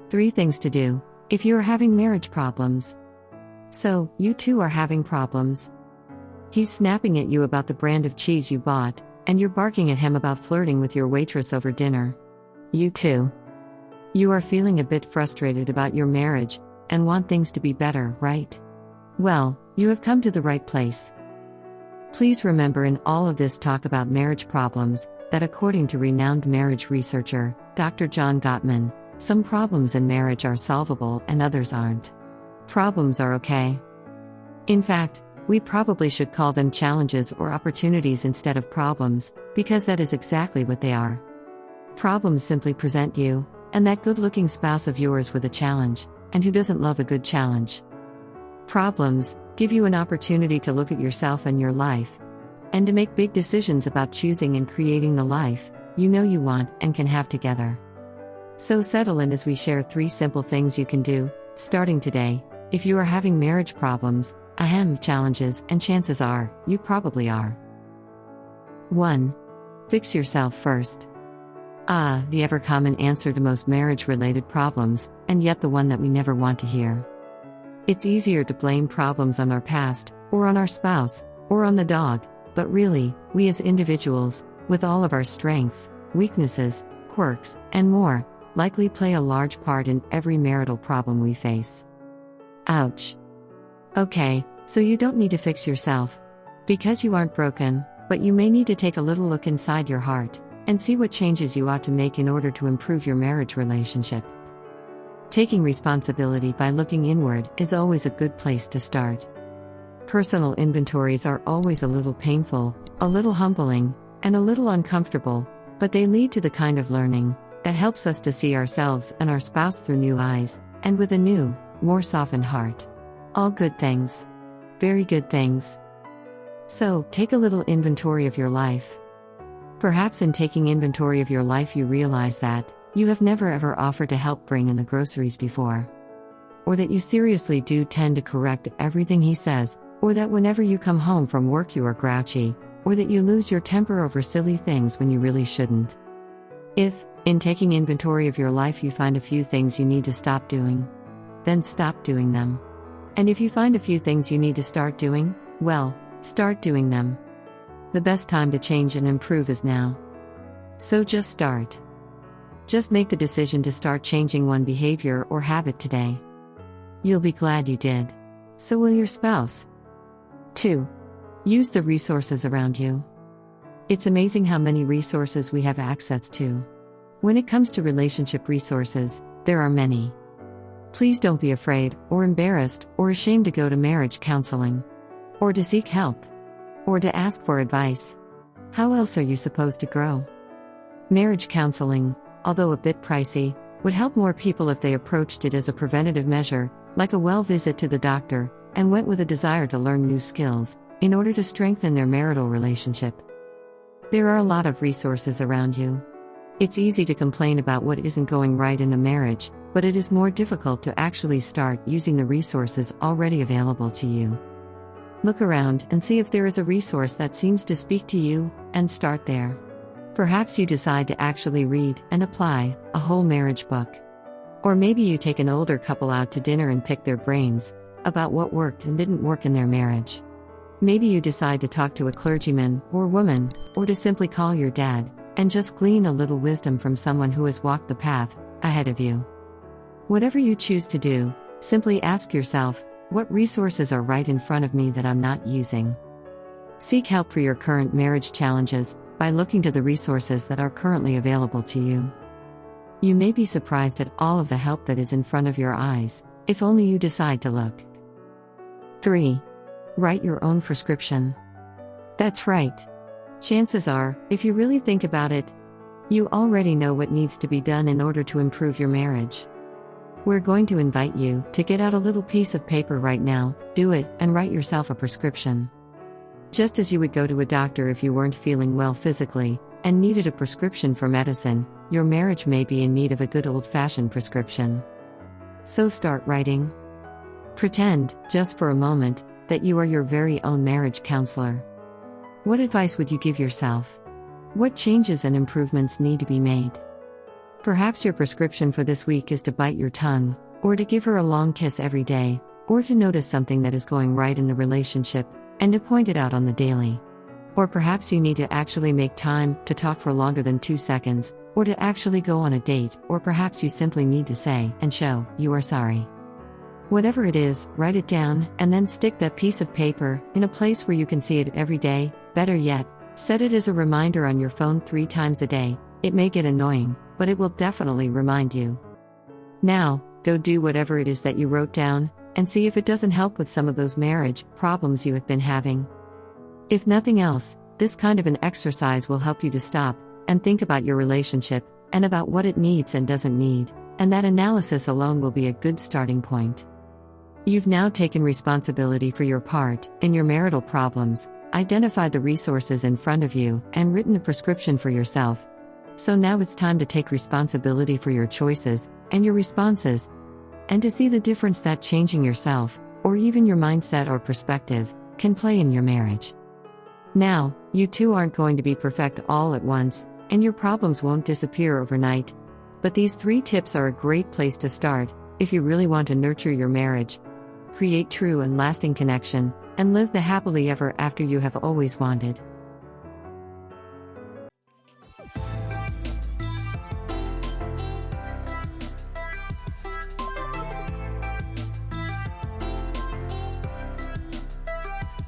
3 things to do if you are having marriage problems. So, you too are having problems. He's snapping at you about the brand of cheese you bought, and you're barking at him about flirting with your waitress over dinner. You too. You are feeling a bit frustrated about your marriage, and want things to be better, right? Well, you have come to the right place. Please remember in all of this talk about marriage problems, that according to renowned marriage researcher, Dr. John Gottman, some problems in marriage are solvable and others aren't. Problems are okay. In fact, we probably should call them challenges or opportunities instead of problems, because that is exactly what they are. Problems simply present you, and that good-looking spouse of yours with a challenge, and who doesn't love a good challenge? Problems give you an opportunity to look at yourself and your life, and to make big decisions about choosing and creating the life you know you want and can have together. So settle in as we share 3 simple things you can do, starting today, if you are having marriage problems, challenges, and chances are, you probably are. 1. Fix yourself first. The ever-common answer to most marriage-related problems, and yet the one that we never want to hear. It's easier to blame problems on our past, or on our spouse, or on the dog, but really, we as individuals, with all of our strengths, weaknesses, quirks, and more, likely play a large part in every marital problem we face. Ouch. Okay, so you don't need to fix yourself, because you aren't broken, but you may need to take a little look inside your heart, and see what changes you ought to make in order to improve your marriage relationship. Taking responsibility by looking inward is always a good place to start. Personal inventories are always a little painful, a little humbling, and a little uncomfortable, but they lead to the kind of learning that helps us to see ourselves and our spouse through new eyes, and with a new, more softened heart. All good things. Very good things. So, take a little inventory of your life. Perhaps in taking inventory of your life you realize that you have never ever offered to help bring in the groceries before. Or that you seriously do tend to correct everything he says, or that whenever you come home from work you are grouchy, or that you lose your temper over silly things when you really shouldn't. If, in taking inventory of your life you find a few things you need to stop doing, then stop doing them. And if you find a few things you need to start doing, well, start doing them. The best time to change and improve is now. So just start. Just make the decision to start changing one behavior or habit today. You'll be glad you did. So will your spouse. 2. Use the resources around you. It's amazing how many resources we have access to. When it comes to relationship resources, there are many. Please don't be afraid, or embarrassed, or ashamed to go to marriage counseling. Or to seek help. Or to ask for advice. How else are you supposed to grow? Marriage counseling, although a bit pricey, would help more people if they approached it as a preventative measure, like a well visit to the doctor, and went with a desire to learn new skills, in order to strengthen their marital relationship. There are a lot of resources around you. It's easy to complain about what isn't going right in a marriage, but it is more difficult to actually start using the resources already available to you. Look around and see if there is a resource that seems to speak to you, and start there. Perhaps you decide to actually read and apply a whole marriage book. Or maybe you take an older couple out to dinner and pick their brains about what worked and didn't work in their marriage. Maybe you decide to talk to a clergyman or woman, or to simply call your dad, and just glean a little wisdom from someone who has walked the path ahead of you. Whatever you choose to do, simply ask yourself, what resources are right in front of me that I'm not using? Seek help for your current marriage challenges by looking to the resources that are currently available to you. You may be surprised at all of the help that is in front of your eyes, if only you decide to look. 3. Write your own prescription. That's right. Chances are, if you really think about it, you already know what needs to be done in order to improve your marriage. We're going to invite you to get out a little piece of paper right now, do it, and write yourself a prescription. Just as you would go to a doctor if you weren't feeling well physically, and needed a prescription for medicine, your marriage may be in need of a good old-fashioned prescription. So start writing. Pretend, just for a moment, that you are your very own marriage counselor. What advice would you give yourself? What changes and improvements need to be made? Perhaps your prescription for this week is to bite your tongue, or to give her a long kiss every day, or to notice something that is going right in the relationship, and to point it out on the daily. Or perhaps you need to actually make time to talk for longer than 2 seconds, or to actually go on a date, or perhaps you simply need to say and show you are sorry. Whatever it is, write it down, and then stick that piece of paper in a place where you can see it every day. Better yet, set it as a reminder on your phone 3 times a day. It may get annoying, but it will definitely remind you. Now, go do whatever it is that you wrote down, and see if it doesn't help with some of those marriage problems you have been having. If nothing else, this kind of an exercise will help you to stop and think about your relationship, and about what it needs and doesn't need, and that analysis alone will be a good starting point. You've now taken responsibility for your part in your marital problems, identified the resources in front of you, and written a prescription for yourself. So now it's time to take responsibility for your choices and your responses, and to see the difference that changing yourself, or even your mindset or perspective, can play in your marriage. Now, you two aren't going to be perfect all at once, and your problems won't disappear overnight. But these 3 tips are a great place to start if you really want to nurture your marriage, create true and lasting connection, and live the happily ever after you have always wanted.